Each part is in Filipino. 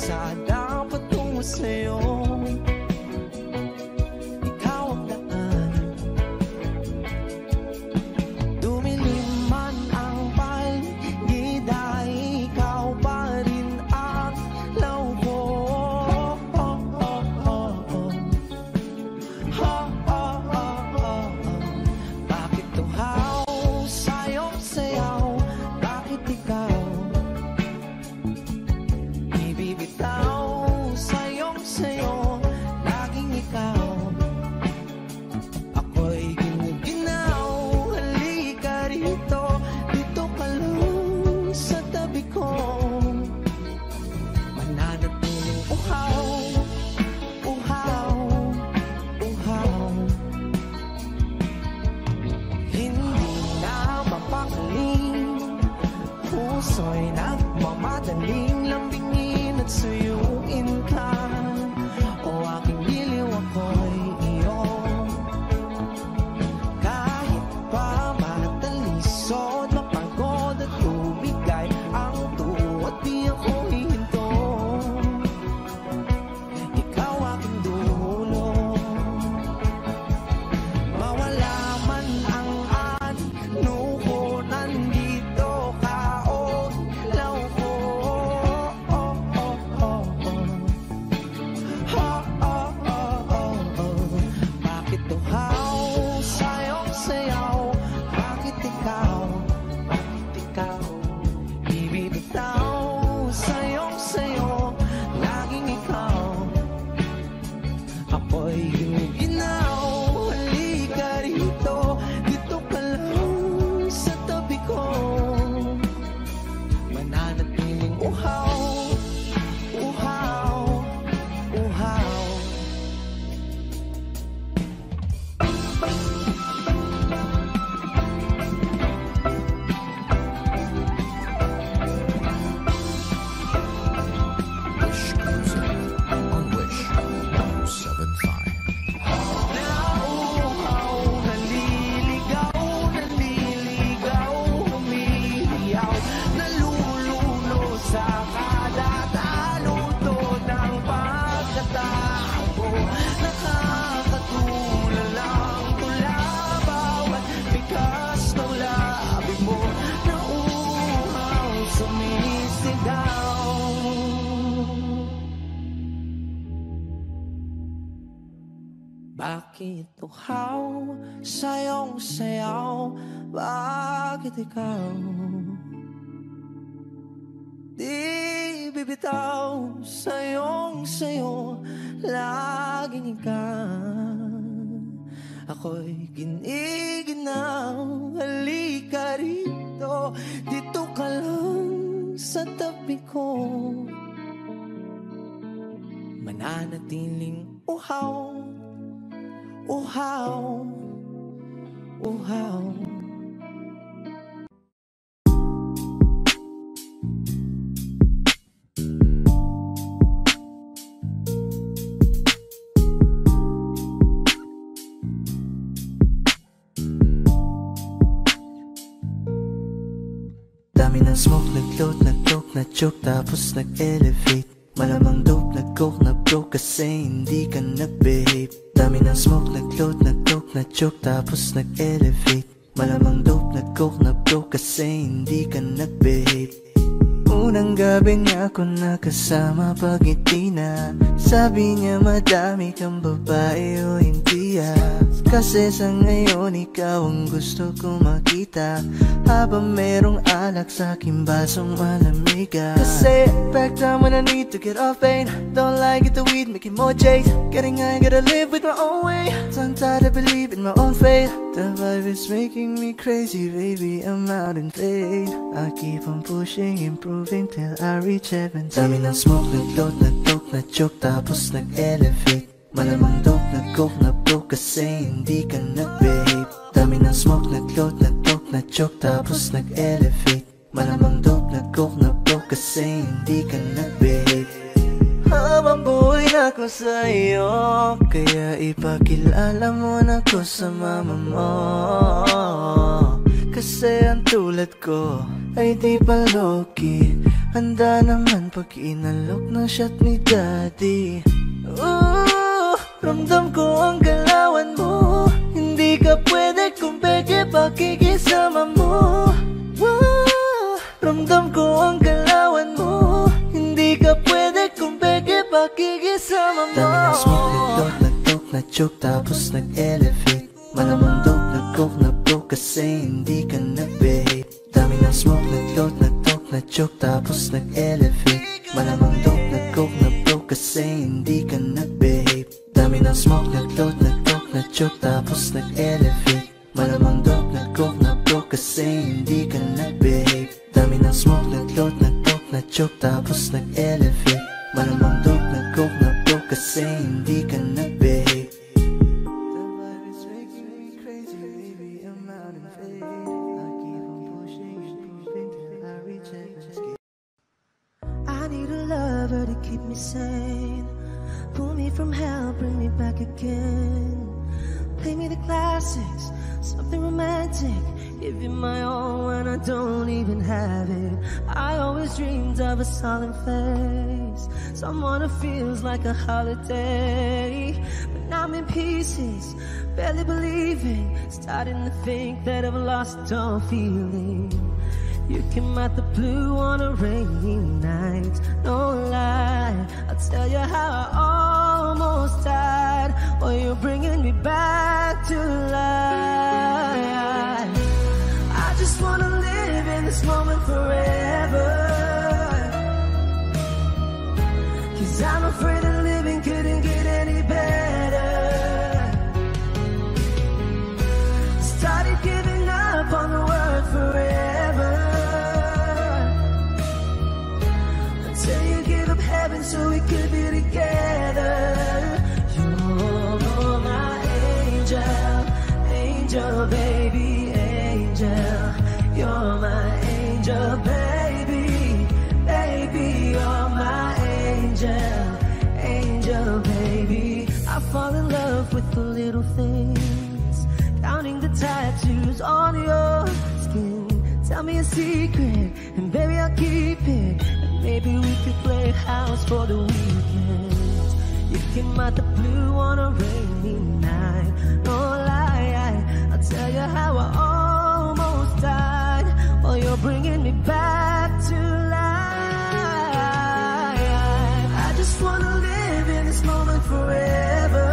kalsada patungo sa'yo. Ikaw ang daan, dumilim man ang paligid ay ikaw pa rin ang law ko. Bakit tuhaw sa'yong sayaw? Bakit ikaw ibibitaw sa'yong sayo? Laging ikaw, ako'y ginuginaw. Halika rito, dito ka lang sa tabi ko. Mananatiling uhaw, uhaw, uhaw. Hindi na mapakaling, puso'y nagmamadaling lambingin at suyuin ka. O aking biliw, ako'y iyo. Kahit pa matalisod, mapagod at lumigay ang tuwa, di ako hihinto. Ikaw aking dulo, mawala man ang ano ko, nandito ka o ilaw ko. Bakit tuhaw sa'yong sayaw? Bakit ikaw ibibitaw sa'yong sayo? Laging ikaw, ako'y ginuginaw. Halika rito, dito ka lang sa tabi ko. Mananatiling uhaw, uhaw, uhaw. Wish Music on Wish 107.5. Nauuhaw, naliligaw, naliligaw, umiiyaw, nalululo sa kada taluto ng pagkatao. Nakakatulalang tula, bawat bigas ng labi mo. Nauuhaw, sumisigaw. Bakit tuhaw sa'yong sayaw? Bakit ikaw di bibitaw sa'yong sayo? Laging ikaw, ako'y giniginaw. Halika rito, dito ka lang sa tabi ko. Mananatiling uhaw, uhaw, uhaw. Dami ng smoke, nag-float, nag-choke, na-choke, tapos nag-elevate. Malamang dope, nag-coke, na-broke kasi hindi ka nag-behave. Dami ng smoke, nag-float, nag-choke, na-choke, tapos nag-elevate. Malamang dope, nag-coke, na-broke kasi hindi ka nag-behave. Unang gabi niya ako nakasama pag ngiti na. Sabi niya madami kang babae o hindi Kasi sa ngayon ikaw ang gusto kong makita, habang merong alak sa aking basong malamig Kasi back time when I need to get off pain. Don't like it the weed, making more J's. Getting high, gotta live with my own way. Tongue tied, I believe in my own fate. The vibe is making me crazy, baby, I'm out in phase. I keep on pushing, improving till I reach heaven. Dami ng smoke, nag-float, nag-coke, na-choke, tapos nag-elevate. Malamang dope, nag-coke, na-broke kasi hindi ka nag-behave. Dami ng smoke, nag-float, nag-coke, na-choke, tapos nag-elevate. Malamang dope, nag-coke, na-broke kasi hindi ka nag-behave. Habang buhay na ako sa'yo, kaya ipakilala mo na ko sa mama mo. Kasi ang tulad ko ay di pa low-key, Handa naman pag inalok ng shot ni Daddy. Ramdam ko ang galawan mo. Hindi ka pwede kung peke pakikisama mo. Ramdam ko ang galawan mo. Hindi ka pwede kung peke pakikisama mo. Dami ng smoke, nag-talk, nag-talk, na-choke, tapos nag-elevate. Malamang dope, nag-coke, na-broke kasi hindi ka nag-behave. Dami ng smoke, nag-load, nag-talk, na-choke, tapos nag-elevate. Malamang dope, nag-coke, na-broke kasi hindi ka nag-behave. Dami ng smoke, nag-load, nag-talk, na-choke, tapos nag-elevate. Malamang dope, nag-coke, na-broke kasi hindi ka nag-behave. Dami ng smoke, nag-load, nag-talk, na-choke, tapos nag-elevate. Malamang dope, nag-coke, na-broke kasi hindi ka nag-behave. I need a lover to keep me sane. Pull me from hell, bring me back again. Play me the classics, something romantic. Give you my all when I don't even have it. I always dreamed of a solemn face, someone who feels like a holiday. But now I'm in pieces, barely believing, starting to think that I've lost all feeling. You came out the blue on a rainy night, no lie. I'll tell you how I almost died, while you're bringing me back to life. I just wanna live in this moment forever, 'cause I'm afraid that living couldn't get any better. Started giving up on the word forever, until you give up heaven so we could be together. You're my angel, angel baby, angel. You're my angel baby, baby. You're my angel, angel baby. I fall in love with the little things, counting the tattoos on your skin. Tell me a secret, and baby I'll keep it. And maybe we could play house for the weekend. You came out the blue on a rainy night, no lie. I'll tell you how I almost died, while you're bringing me back to life. I just wanna live in this moment forever,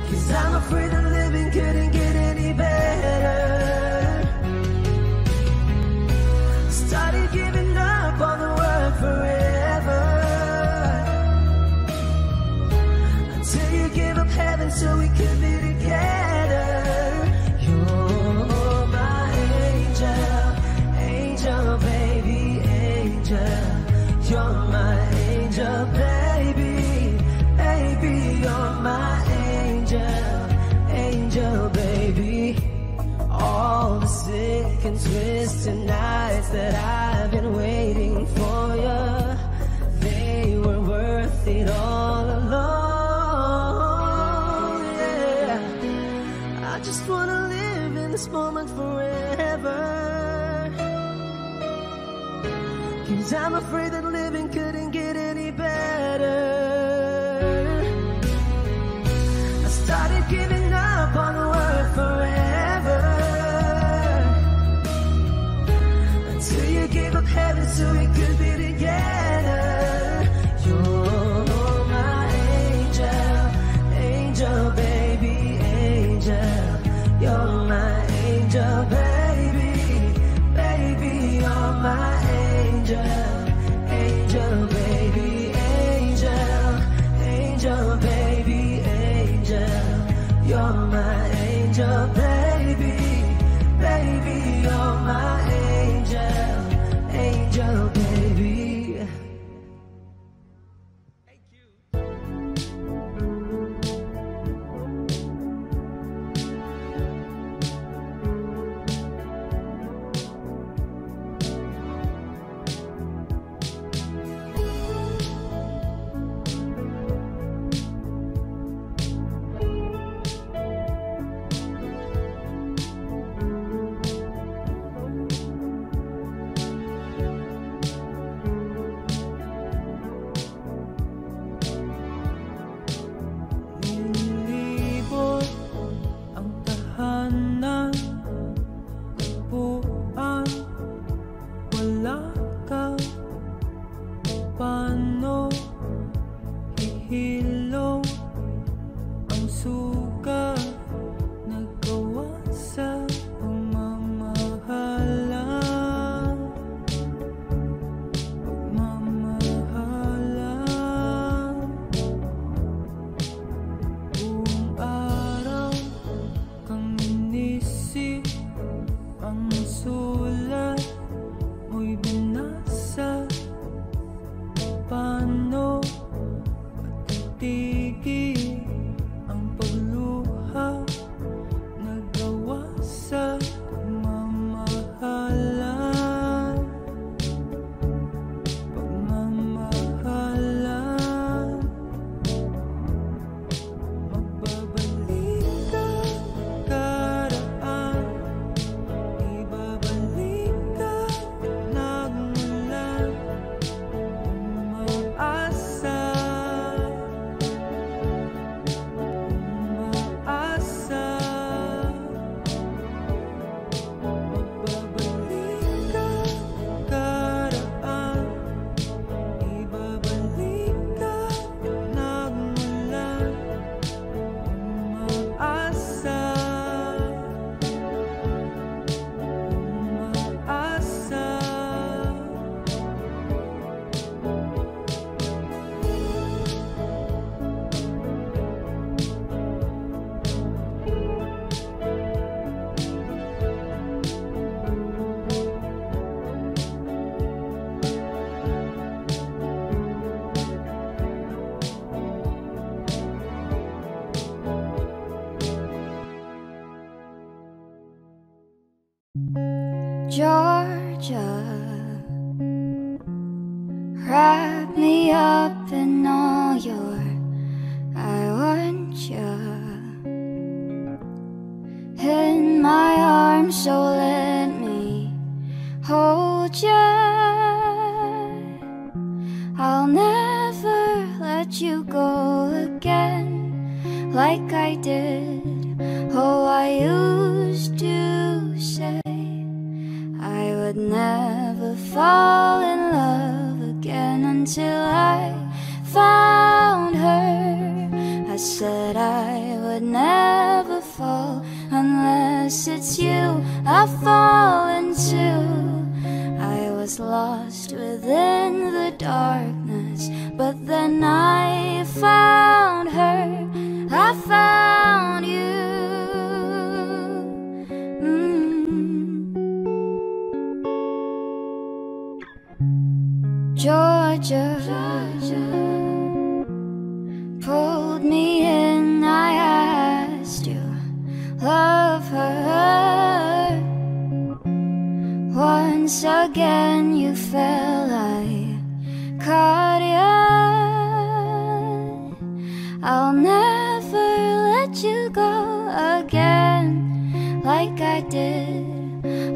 'cause I'm afraid that living couldn't get any better. Started giving up on the word forever, until you give up heaven so we could be together. You're my angel, angel baby, angel. You're my angel baby, baby. You're my angel, angel baby. All the sick and twisted nights that I've been waiting for you, they were worth it all along. Yeah, I just wanna live in this moment forever, 'cause I'm afraid that living couldn't get any better. I started giving up on the word forever, until you gave up heaven so we could be together. You're my angel, angel baby, angel. You're my angel baby, baby. You're my angel, angel baby, angel, angel baby, angel. You're my angel baby, baby. You're my angel, angel baby. Georgia, wrap me up in all your I want you in my arms, so let me hold you. I'll never let you go again like I did. Oh, I used to say I would never fall in love again until I found her. I said I would never fall unless it's you I fall into. I was lost within the darkness, but then I found her. I found you. Georgia, pulled me in, I asked you, love her. Once again you fell, I caught you. I'll never let you go again like I did.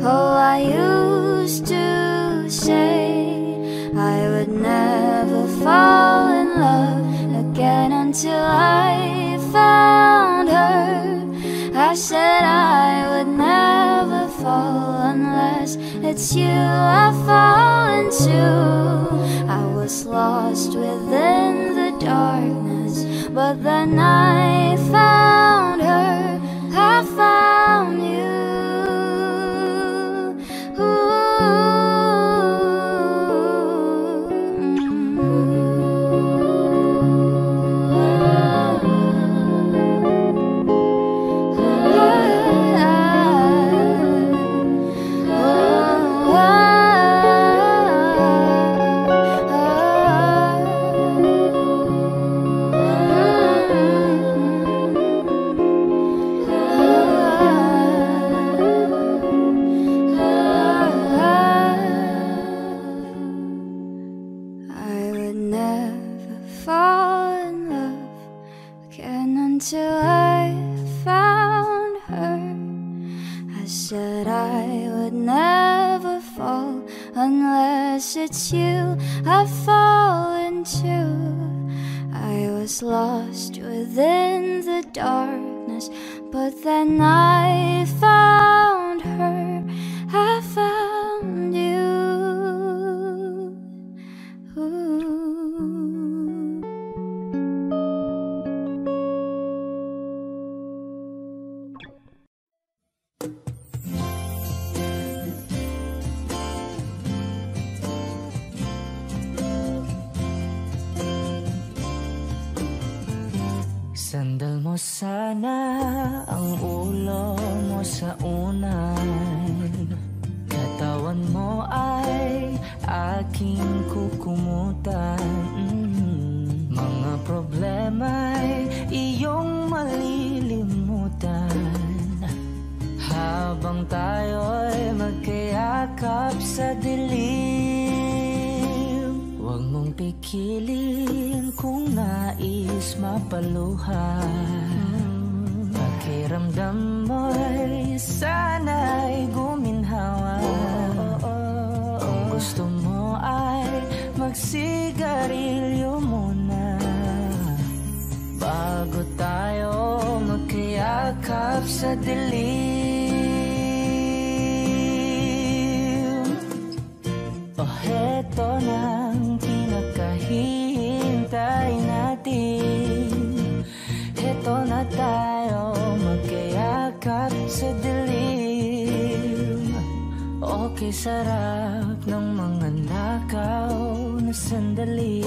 Oh, I used to say I would never fall in love again until I found her. I said I would never fall unless it's you I fall into. I was lost within the darkness, but then I found her. I found you. Until I found her. I said I would never fall unless it's you I fall into. I was lost within the darkness, but then I found her. I found you. Sandal mo sana ang ulo mo sa unan. Katawan mo ay aking kukumutan. Mga problema'y iyong malilimutan habang tayo'y magkayakap sa dilim. Huwag mong pikilin kung nais mapaluhan. Pakiramdam mo'y sana'y guminhawa. Kung gusto mo ay magsigarilyo muna bago tayo magkayakap sa dilim. Oh, heto nang pinakahihintay natin. Heto na tayo magkayakap sa dilim. Okay, sarap ng mga nakaw na sandali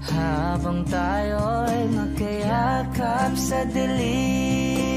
habang tayo'y magkayakap sa dilim.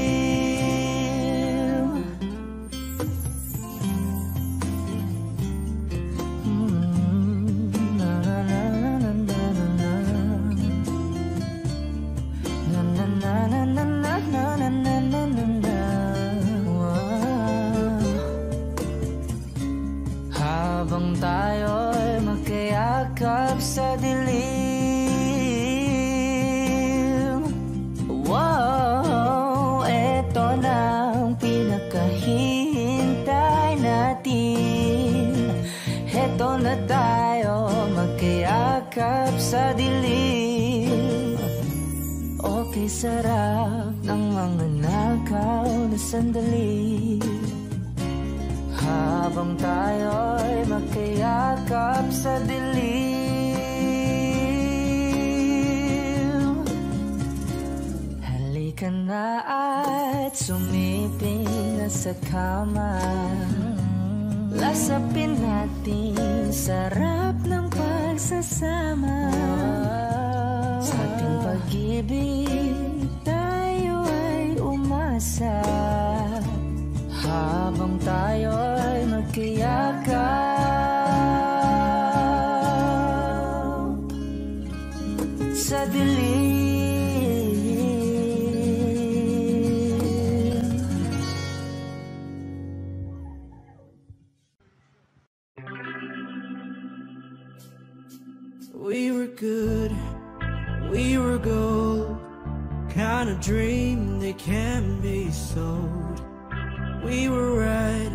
sa dilim. Okay, sarap ng mga nakaw na sandali, habang tayo'y magkayakap sa dilim. Halika na at sumiping na sa kama, lasapin natin sarap ng pagsasama. Sa ating pag-ibig tayo ay umasa, habang tayo'y magkayakap sa dilim. We were good, we were gold, kind of dream that can be sold. We were right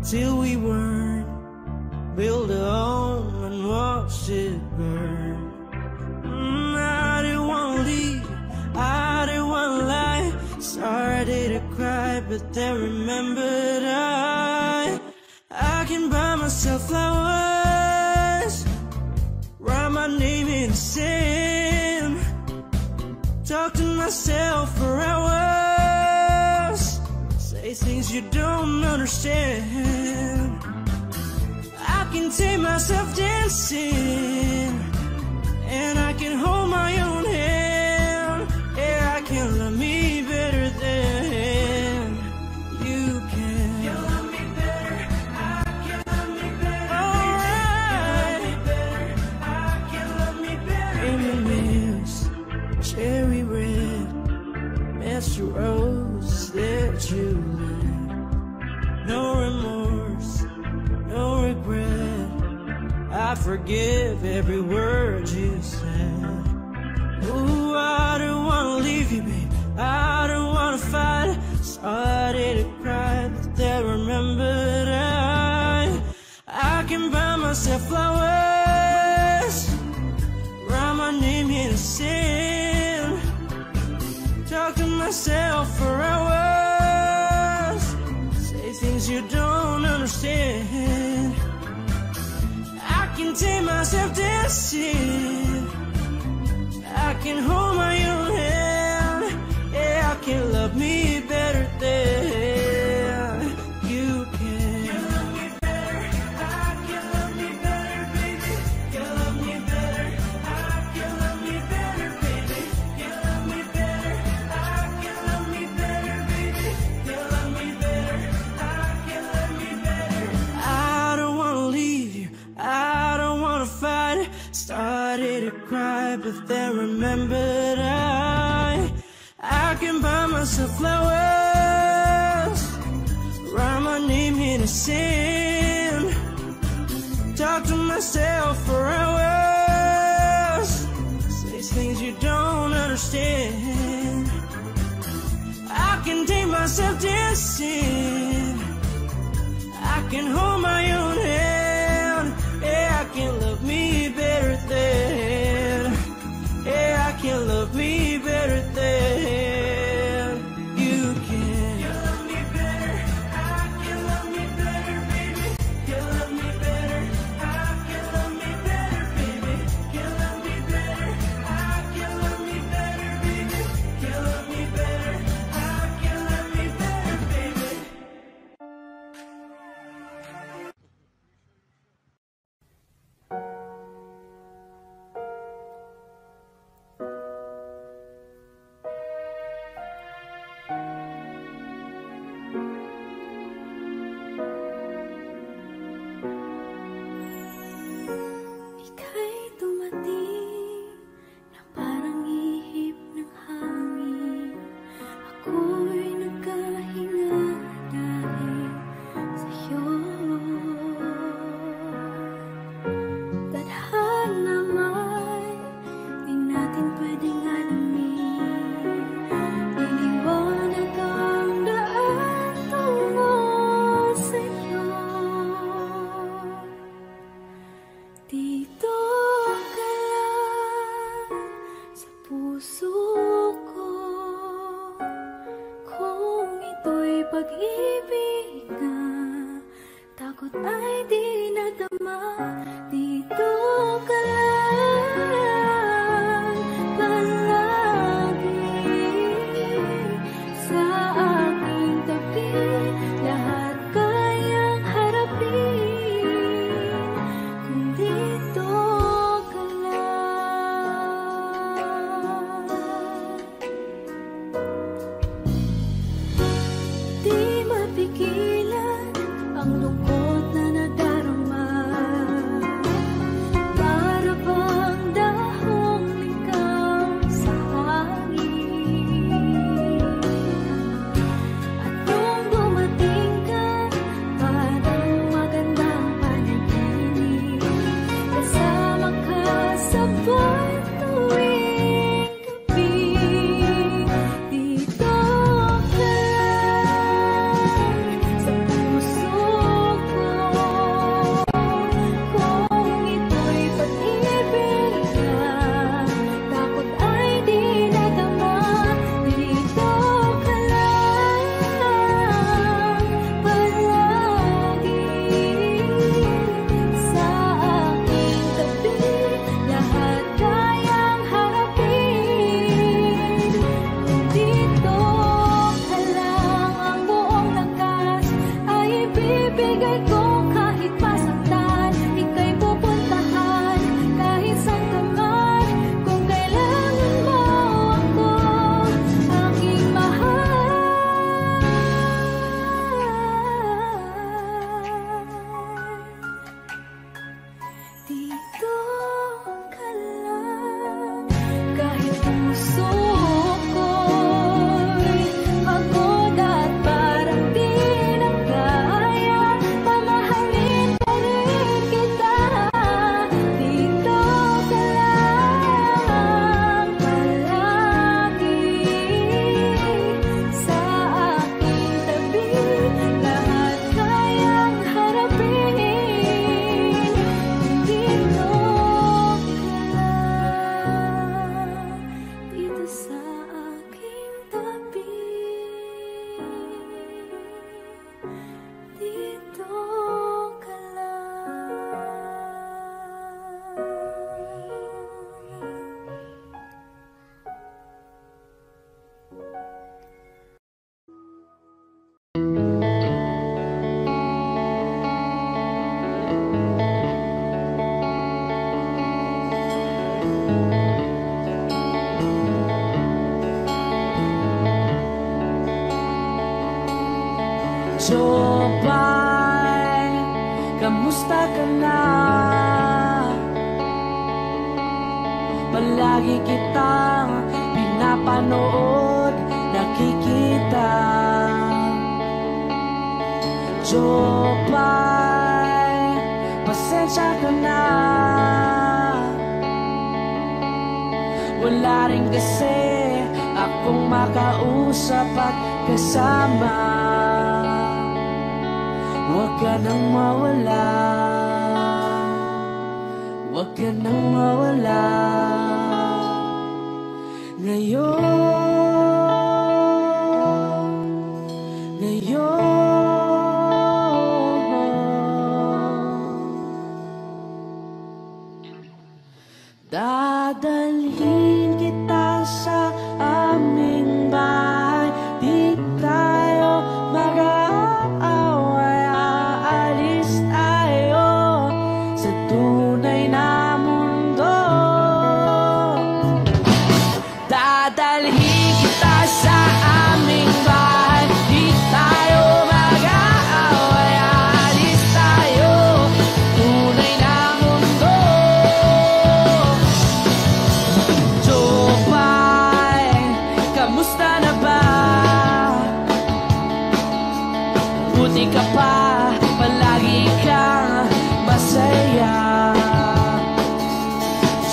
till we weren't, build a home and watch it burn. I didn't want to leave, I didn't want to lie, started to cry but then remembered I can buy myself flowers, write my name in the sand, talk to myself for hours, say things you don't understand. I can take myself dancing, and I can hold my own hand. Yeah, I can love me better than you can. You love me better, I can love me better. Alright, I can love me better. M&M's, cherry red, Mr. Rose that you left. No remorse, no regret, I forgive every word you said. Ooh, I don't wanna leave you, babe, I don't wanna fight. Started to cry, but then remembered I can buy myself flowers, write my name in the sand, talk to myself for hours, say things you don't understand. I can take myself dancing, I can hold my own hand. Yeah, I can love me better than you can. You love me better, I can love me better, baby. You love me better, I can love me better, baby. You love me better, I can love me better, baby. You love me better, I can love me better. I don't wanna leave you, I don't wanna fight. Started to cry, but then remembered I can buy myself flowers, write my name in the sand, talk to myself for hours, say things you don't understand. I can take myself dancing, I can hold my own hand. Yeah, I can love me better than, yeah, I can love me better than you can. You love me better, I can love me better, baby. You love me better, I can love me better, baby. You love me better, I can love me better, baby. You love me better, I can love me better, baby. pag-ibig na takot ay di nadama. Dito ka lang palagi sa aking tabi, lahat kayang harapin kung dito ka lang. Di mapigilan ang lungkot na nadarama, para bang dahong likaw sa hangin. At nung dumating ka, parang magandang panaginip, kasama ka sa buwan tuwing gabi. Dito ka sa puso ko, kung ito'y pag-ibig na takot ay di nadama. Dito ka lang palagi sa aking tabi, lahat kayang harapin kung dito ka lang. Ang buong lakas ay ibibigay ko kahit masaktan, ika'y pupuntahan kahit saan ka man. Kung kailangan mo ako, aking mahal, dito ka lang. Kahit puso ko'y pagod at parang di na kaya, mamahalin pa rin kita. Dito ka lang palagi sa aking tabi, lahat kayang harapin kung dito ka lang. Dito sa aking tabi, dito ka lang. Jopay, kamusta ka na? Palagi kitang pinapanood, nakikita. Jopay, pasensya ka na. Wala rin kasi akong makausap at kasama. Huwag ka nang mawala, huwag ka nang mawala. Dadalhin kita sa aming bahay, di tayo mag-aaway, aalis tayo sa tunay na mundo. Dadalhin kita sa aming bahay, di tayo mag-aaway, aalis tayo tunay na mundo. Jopay, kamusta na ba? Buti ka pa, palagi kang masaya.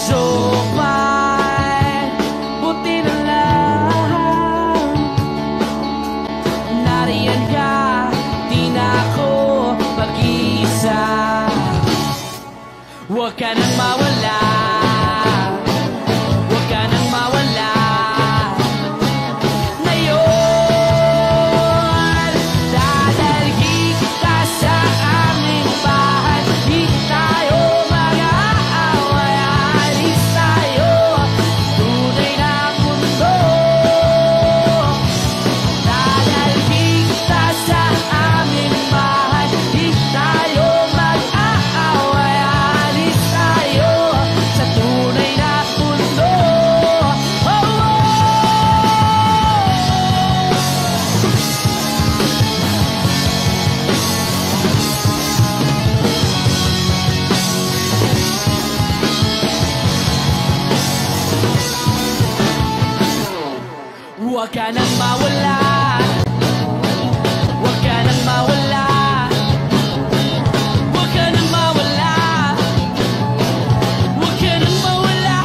Jopay, buti na lang nariyan ka, di na ako mag-iisa. Huwag ka nang mawala, huwag ka nang mawala. Ngayon Huwag ka nang mawala, huwag ka nang mawala, huwag ka nang mawala, huwag ka nang mawala.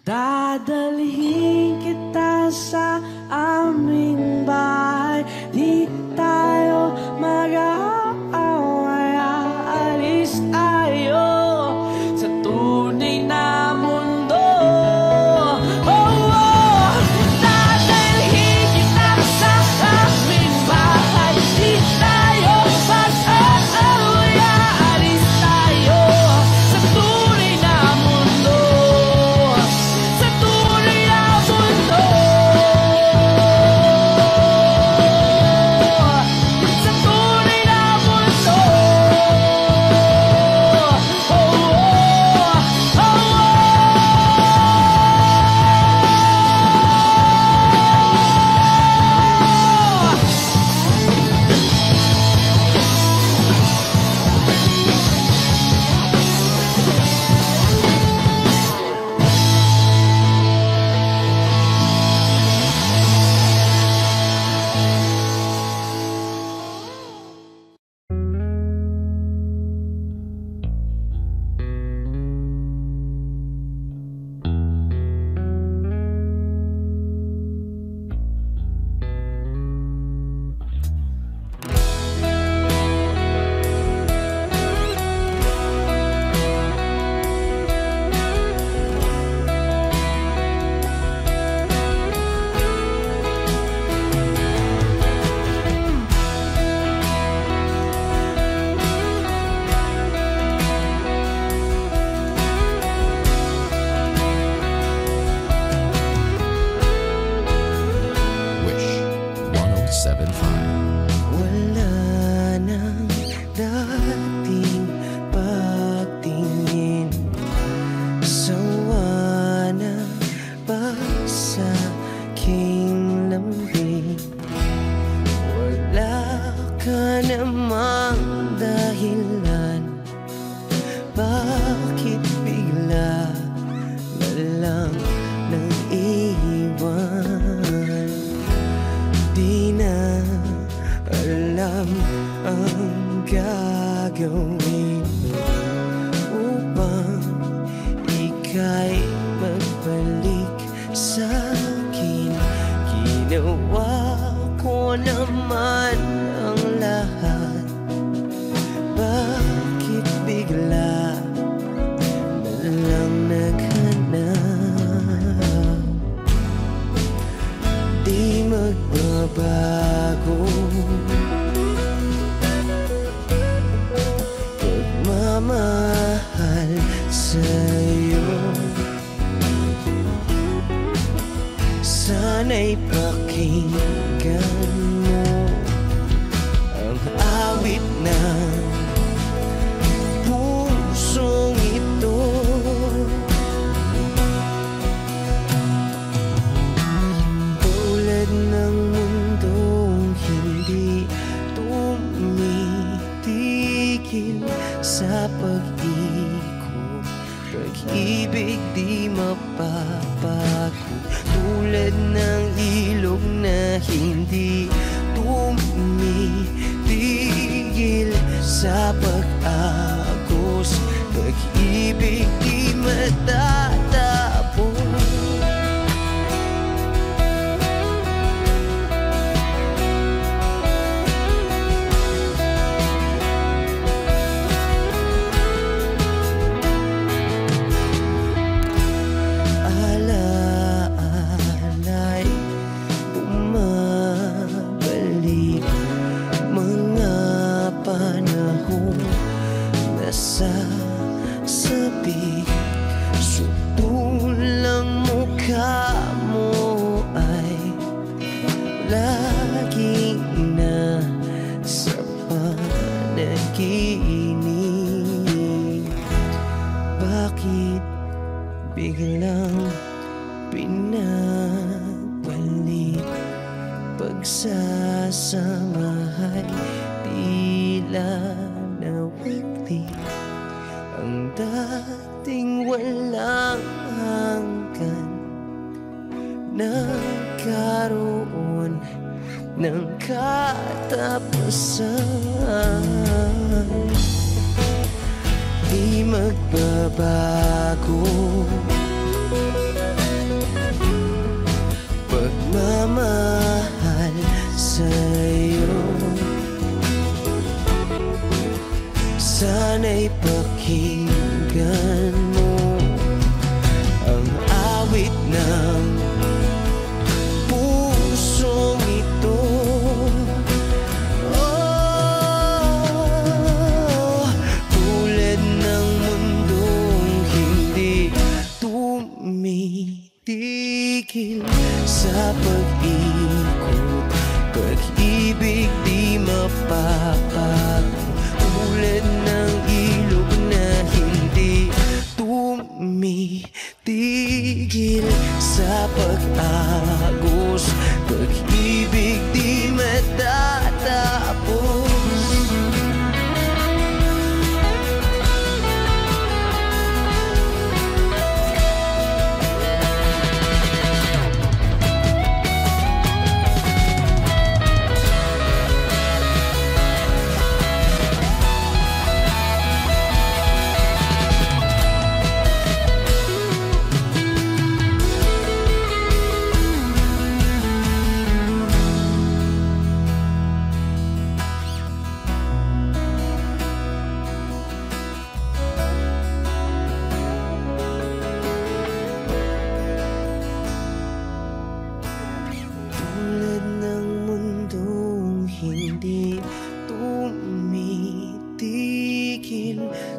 Dadalhin kita sa aming bahay, di tayo mag-aaway, aalis tayo sa tunay na mundo. Dadalhin kita sa aming bahay, di tayo mag-aaway, aalis tayo sa tunay na mundo. Sana'y pakinggan mo ang awit ng pusong ito. Tulad ng mundong hindi tumitigil sa pag-ikot, pag-ibig di mapapagod. Tulad ng ilog na hindi tumitigil sa pag-agos, pag-ibig di matatapos. Sabi, pagsasama ay tila nawagli. Ang dating walang hanggan nagkaroon ng katapusan. Di magbabago pagmamahal sa'yo. Sana'y pakinggan mo ang awit ng pusong ito. Oh, tulad ng mundong hindi tumitigil sa pag-ikot, pag-ibig di mapapago. Tulad ng ilog na hindi tumitigil sa pag-agos, pag-ibig di matatapos.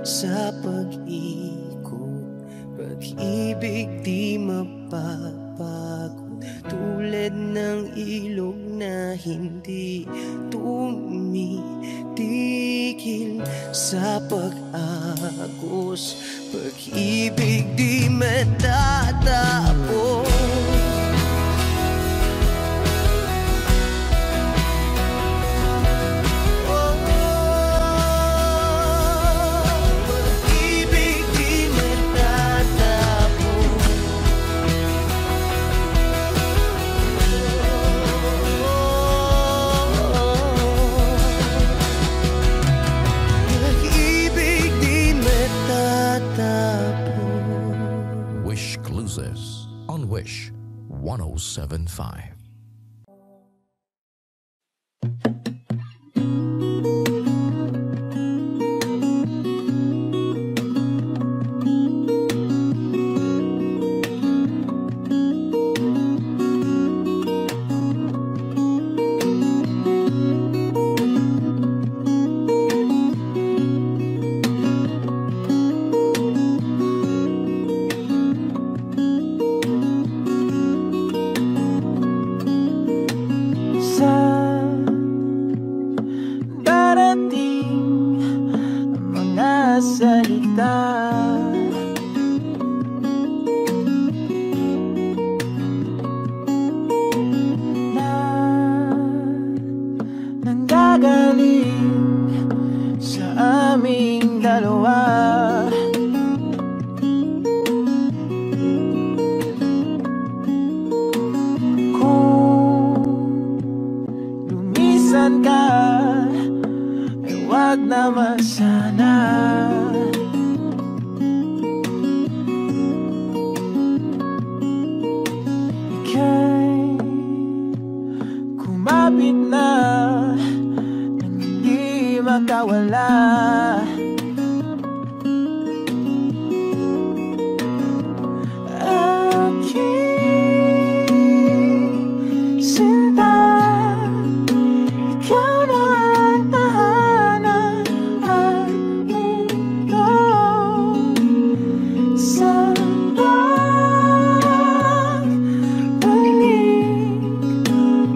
Sa pag-ikot, pag-ibig di mapapago. Tulad ng ilog na hindi tumitigil sa pag-agos, pag-ibig di matatapos. On Wish 107.5.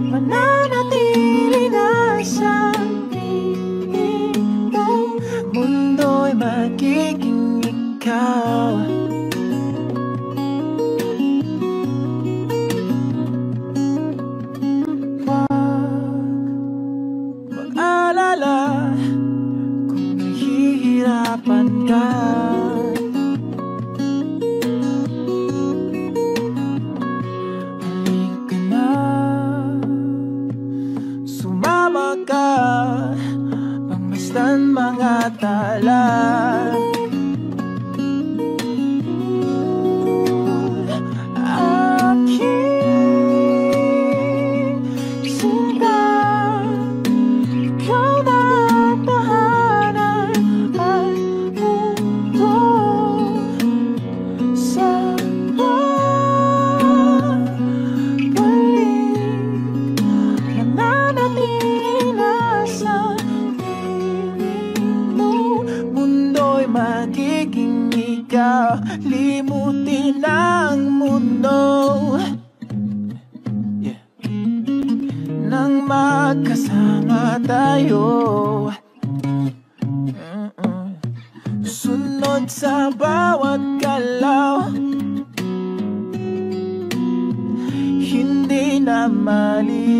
Mananatili magkasama tayo. Sunod sa bawat galaw, hindi na maliligaw.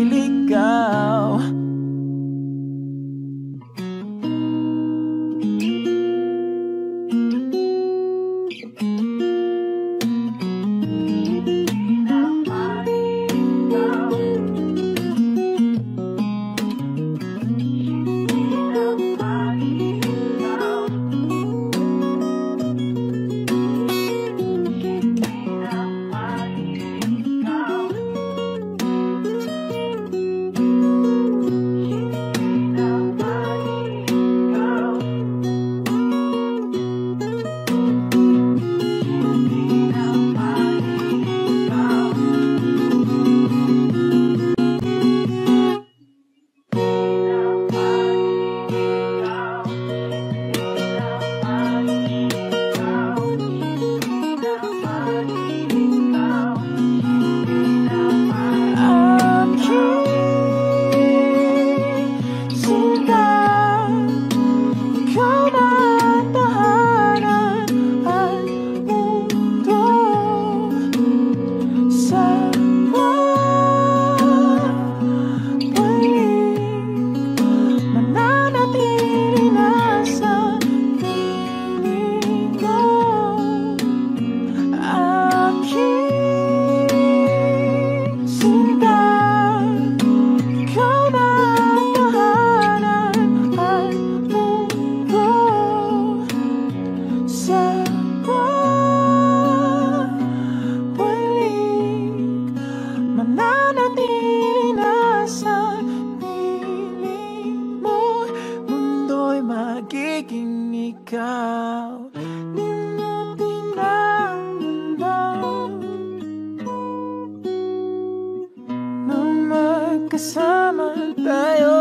Kasama tayo,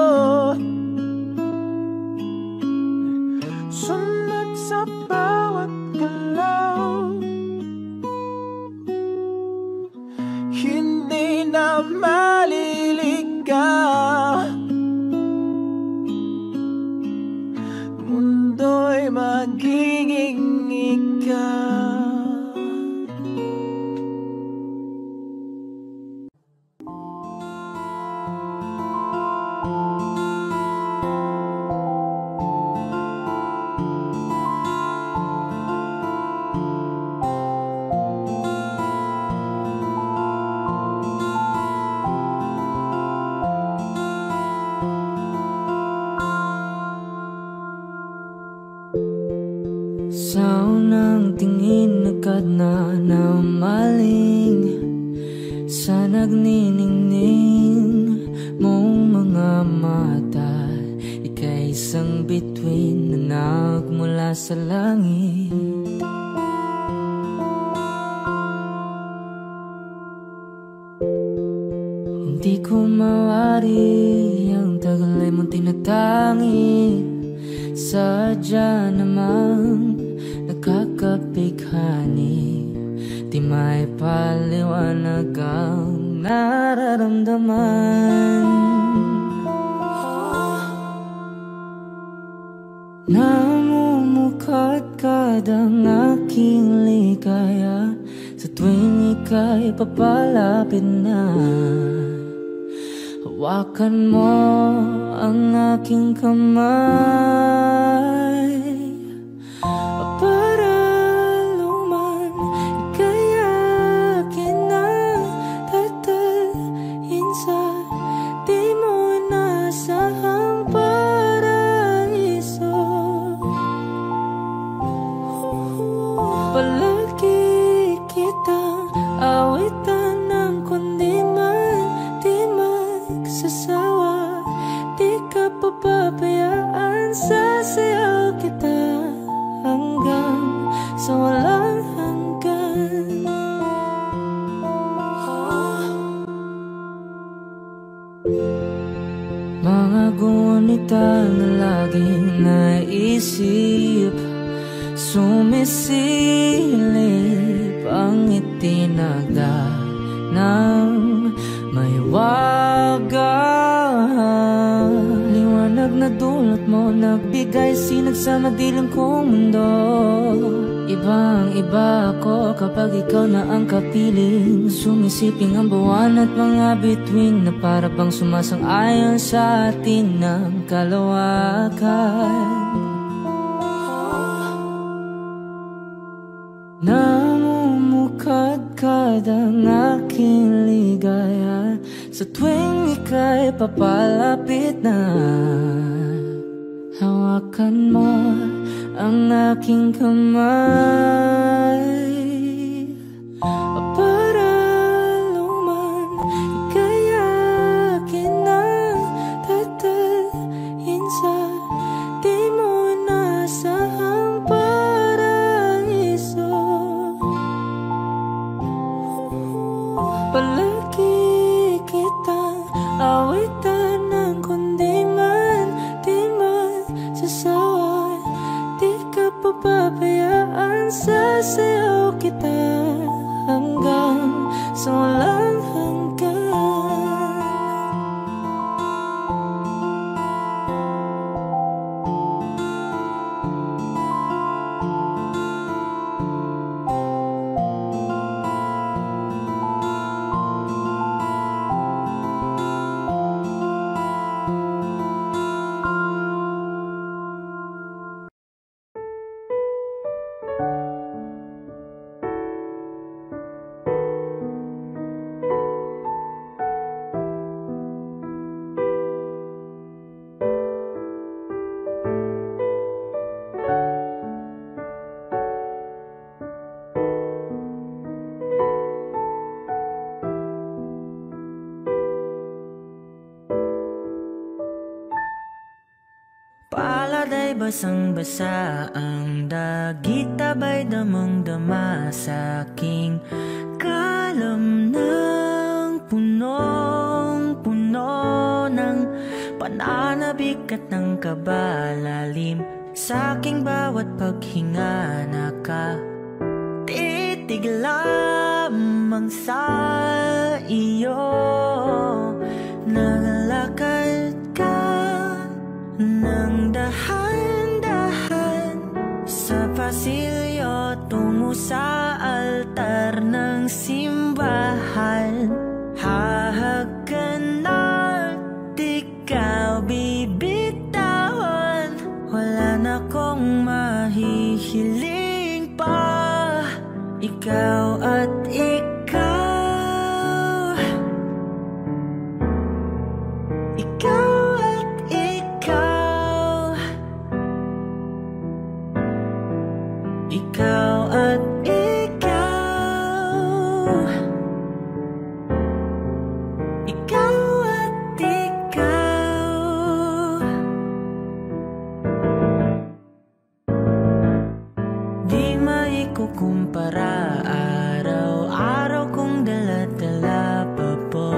sunod sa bawat galaw, hindi na maliligaw. Mundo'y magiging ikaw. Sa unang tingin agad na namaling sa nagniningning mong mga mata. Ika'y isang bituin na nagmula sa langit. Hindi ko mawari ang tagal ay mong tinatangi. Sadya namang nakakapighani, di may paliwanag ang nararamdaman. Namumukadkad ang aking ligaya sa tuwing ika'y papalapit na. Hawakan mo ang aking kamay para luman ika'y akin na tatalhin sa di mo inasahang paraiso. Palagi kitang awitan ng kundi man di magsasawa. Di ka papabayaan, sasayaw kita hanggang sa walang hanggan. Mga gunita na laging naisip, sumisilip ang itinagda ng may waga. ibigay sinag sa madilim kong mundo. Ibang-iba ako kapag ikaw na ang kapiling. Sumisiping ang buwan at mga bituin na para bang sumasang-ayon sa atin ng kalawakan. Namumukadkad ang aking ligaya sa tuwing ika'y papalapit na. Hawakan mo ang aking kamay para luman ika'y akin na tatalhin sa di mo nasahang paraiso. Palagi kitang awitan ng kundi man di man sasawa. Di ka papabayaan, sasayaw kita hanggang sa walang hanggan. Paladay basang-basa ang dagit, tabay damang-dama sa aking kalam ng punong-puno ng pananabik at ng kabalalim. Sa aking bawat paghinga nakatitig lamang sa iyo. Nagalakad ka nang dahan-dahan sa pasilyo tungo sa altar ng simbahan. Hahagan at ikaw bibitawan, wala na kong mahihiling pa. Ikaw at ikaw, ikaw at ikaw, ikaw at ikaw, ikaw at ikaw. Di maikukumpara, araw-araw kong dala-dala pa po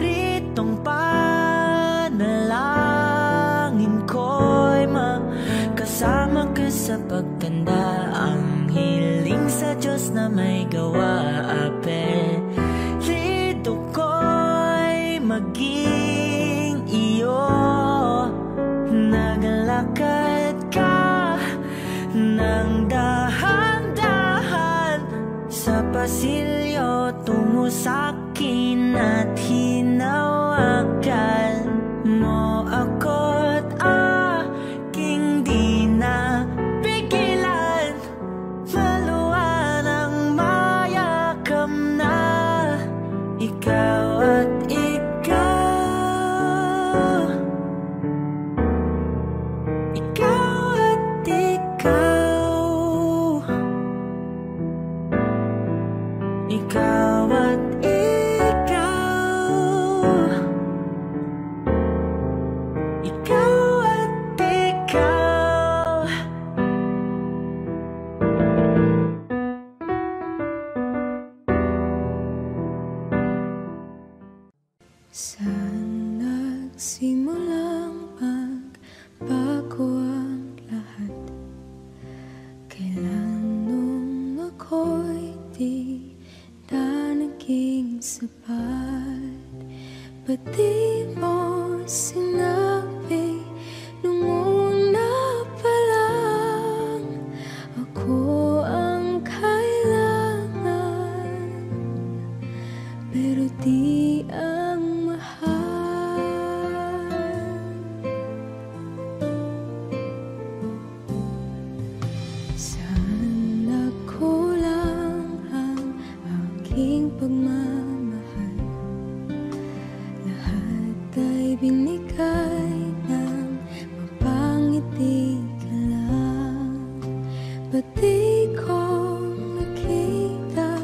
ritong panalangin ko'y makasama ka sa pagtanda. Ang hiling sa Diyos na may gawa, apelido ko'y maging iyo. Nagalakad ka nang dahan-dahan sa pasilyo tungo sa'kin at hinawakan mo ako't aking di na pigilan. Maluwan ang mayakam na ikaw at ikaw, ikaw at ikaw, ikaw at ikaw, ikaw at ikaw. Saan nagsimulang magbago ang lahat? Kailan nung ako'y di na naging sapat? Ba't di mo sinabi nung una pero di ang mahal. Sana kulang ang aking pagmamahal, lahat ay binigay ng mapangiti ka lang. Ba't di ko nakita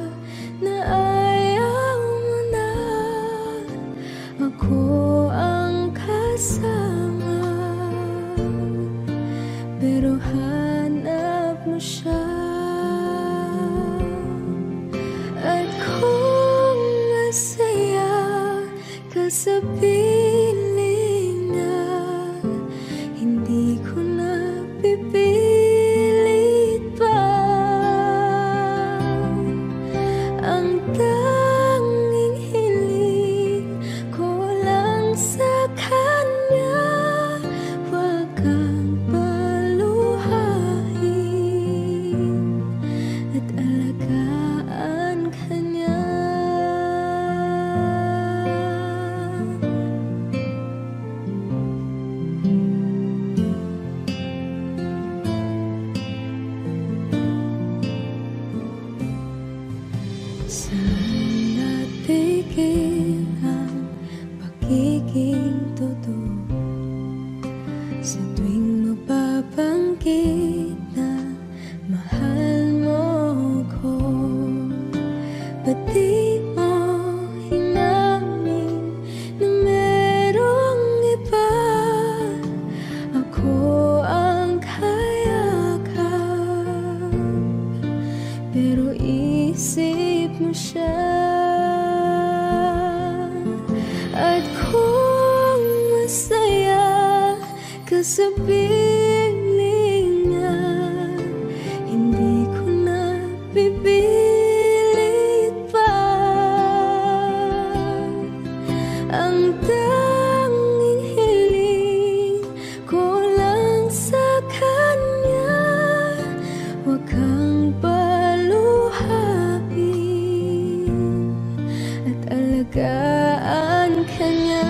na ayaw mo na ako ang kasama, pero hanap mo siya. At kung masaya ka sa piling niya, hindi ko na pipilit pa. Ang tanging hiling ko lang sa kanya, huwag kang paluhain at alagaan ka niya. Sana tigil ang pagiging totoo sa tuwing mapabanggit na mahal mo ko. Ba't di mo hinamin na merong iba? Ako ang kayakap, pero isip mo siya. At kung masaya ka sa piling niya, hindi ko na pipilit pa. Ang tanging hiling ko lang sa kanya, huwag kang paluhain at alagaan ka niya.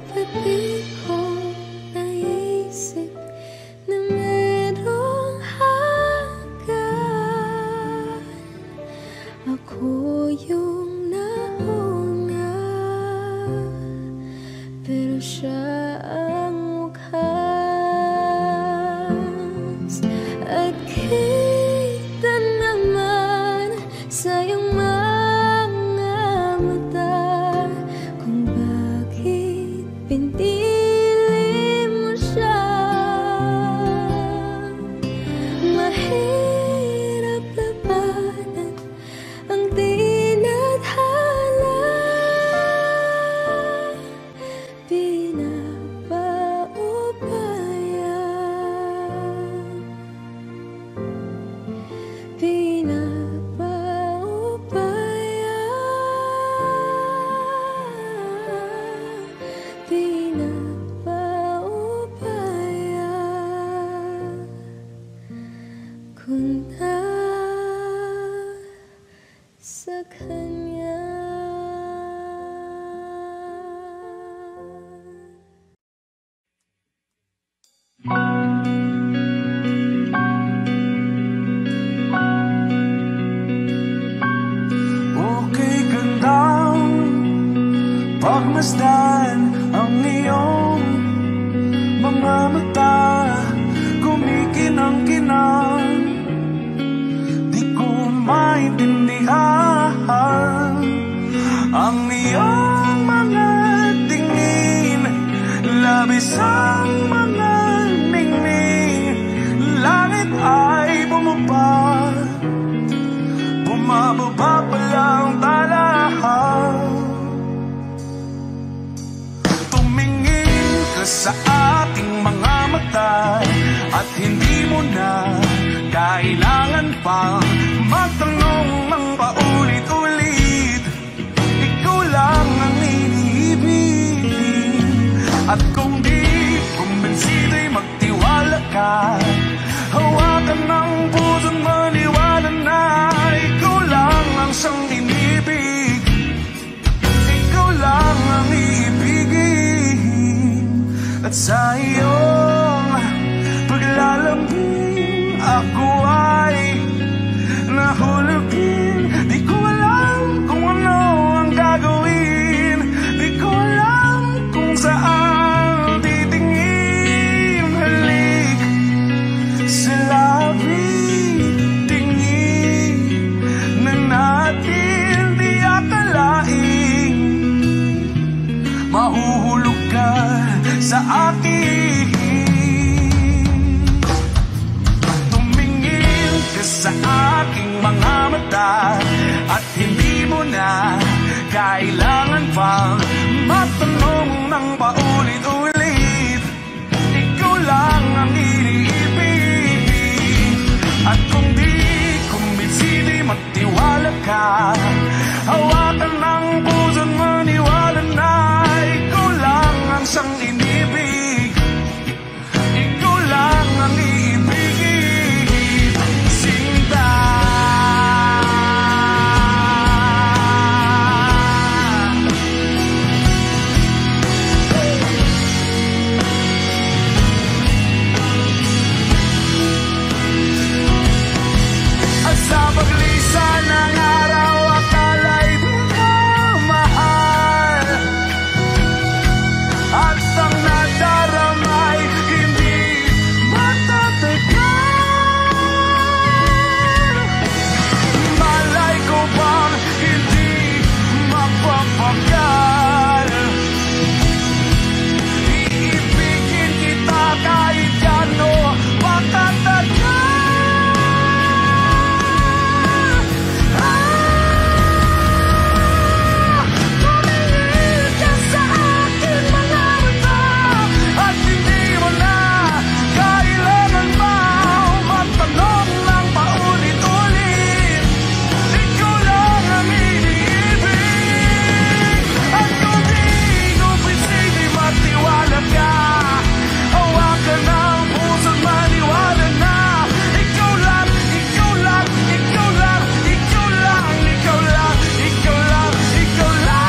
Ba't di ko naisip na merong hanggan? Ako yung nauna, pero siya ang wakas. At kita naman sa iyong mga mata kung bakit pinili mo siya. Mahirap labanan ang tinadhana, kung na sa kanya. Okay gandang pagmasdan ang iyong mga mata, kumikinang-kinang, di ko maintindihan ang iyong mga tingin, labis ang mga ningning. Langit ay bumaba, bumababa pa lang talahan. Tumingin ka sa ating mga mata at hindi mo na kailangan pang magtanong ng paulit-ulit. Ikaw lang ang mahuhulog ka sa akin. Tumingin ka sa aking mga mata at hindi mo na kailangan pang matanong ng paulit-ulit. Ikaw lang ang iniibig. At kung di kumbinsi, di magtiwala ka. Hawakan ng puso't maniwala na ikaw lang ang siyang inibig. Ikaw lang ang iibigin, Sinta. At sa paglisan ng araw, akala'y di ka mahal. At ang nadaramay hindi matatagal. Malay ko bang hindi mapapagal. Iibigin kita kahit gano patatagal. Tumingin ka sa akin mga mata at hindi mo na kailangan pa matanong ng paulit-ulit. Ikaw lang ang iniibig. At kung di kumbinsi, di magtiwala ka. Hawakan ng puso't maniwala na ikaw lang, ikaw lang, ikaw lang, ikaw lang, ikaw lang, ikaw lang, ikaw lang.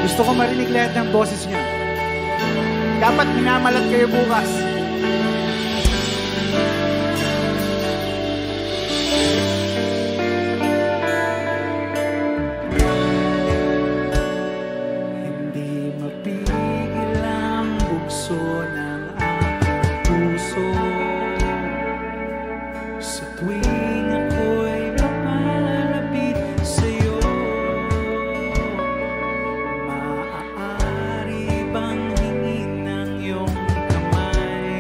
Gusto ko marinig lahat ng boses niyo. Dapat minamalat kayo bukas. Hindi mapigil ang bugso ng aking puso sa tuwing ako'y papalapit sa'yo. Maaari bang hingin ng iyong kamay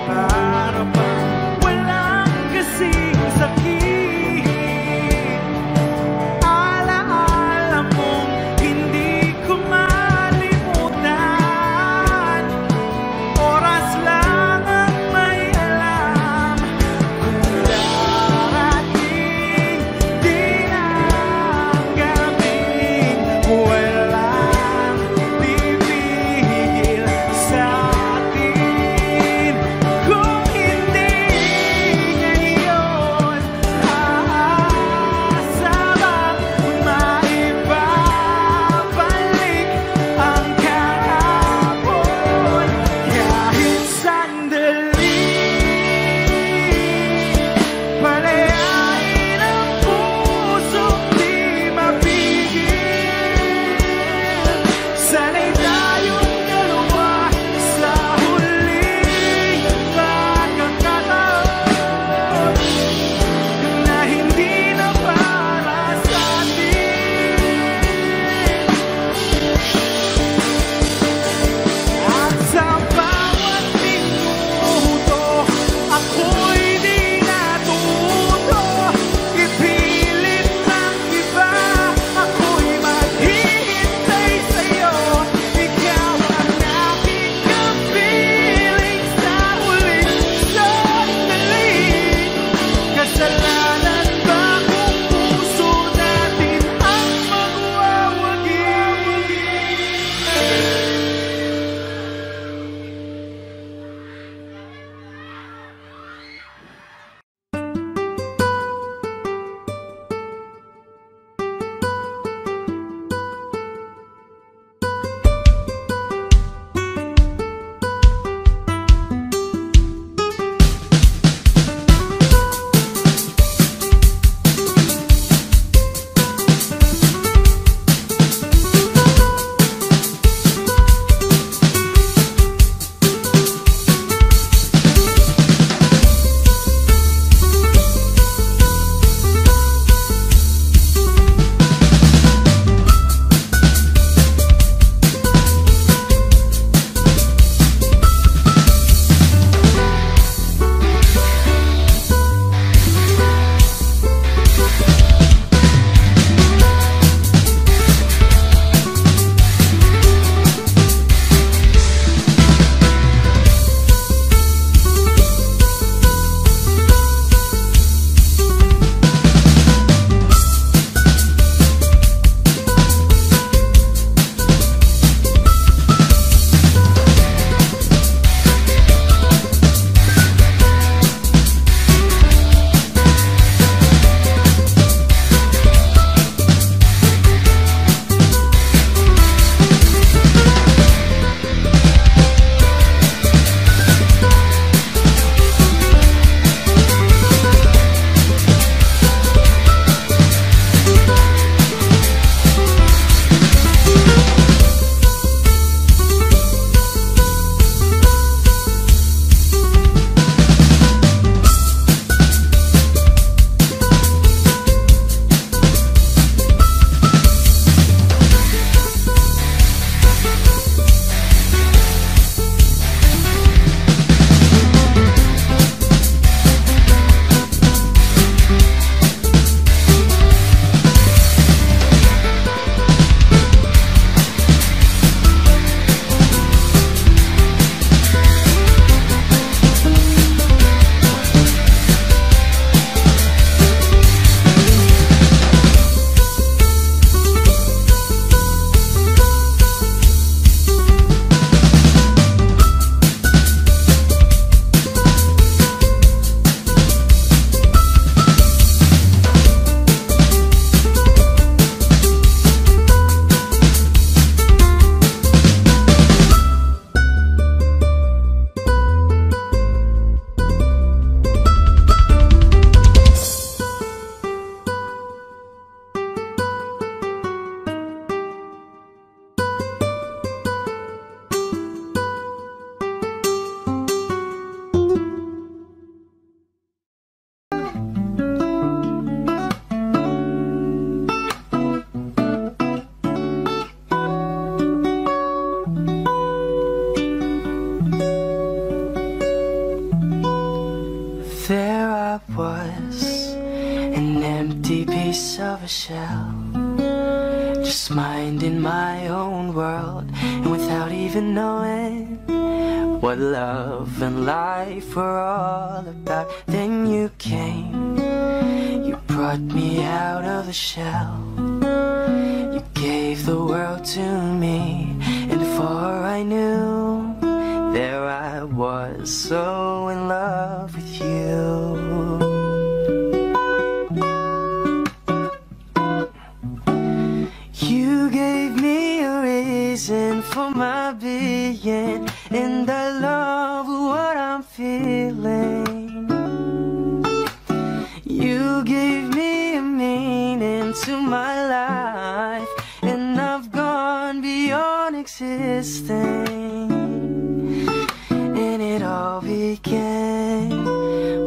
para bang walang kasing sakit. Alaala mong hindi ko malimutan. Oras lang ang may alam kung darating din ang gabing walang pipigil sa atin. Kung There I was, an empty piece of a shell, just minding my own world, and without even knowing what love and life were all about. Then you came, you brought me out of the shell, you gave the world to me, and before I knew, there I was, so in love with you. You gave me a reason for my being, and I love what I'm feeling. You gave me a meaning to my life, and I've gone beyond existing. And it all began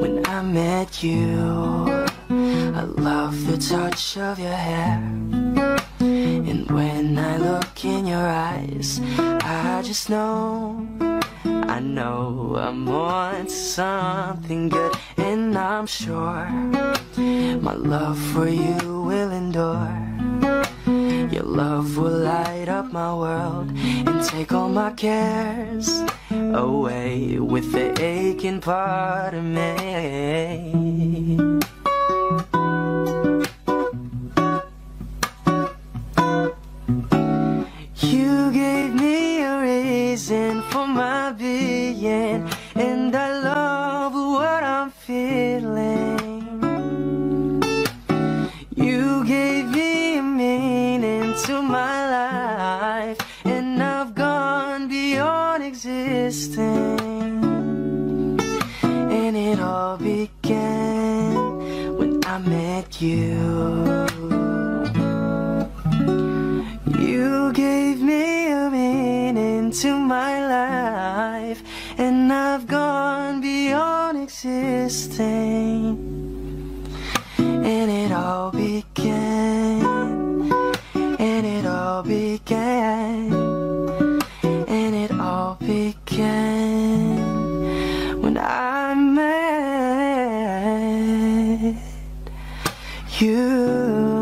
when I met you. I love the touch of your hair, and when I look in your eyes, I just know, I know I'm on to something good. And I'm sure my love for you will endure. Your love will light up my world and take all my cares away with the aching part of me. You gave me a reason for my being, and I love what I'm feeling. You gave me a meaning to my life, and I've gone beyond existing. And it all began when I met you. You gave me a meaning to my life, and I've gone beyond existing. And it all began, and it all began, and it all began when I met you.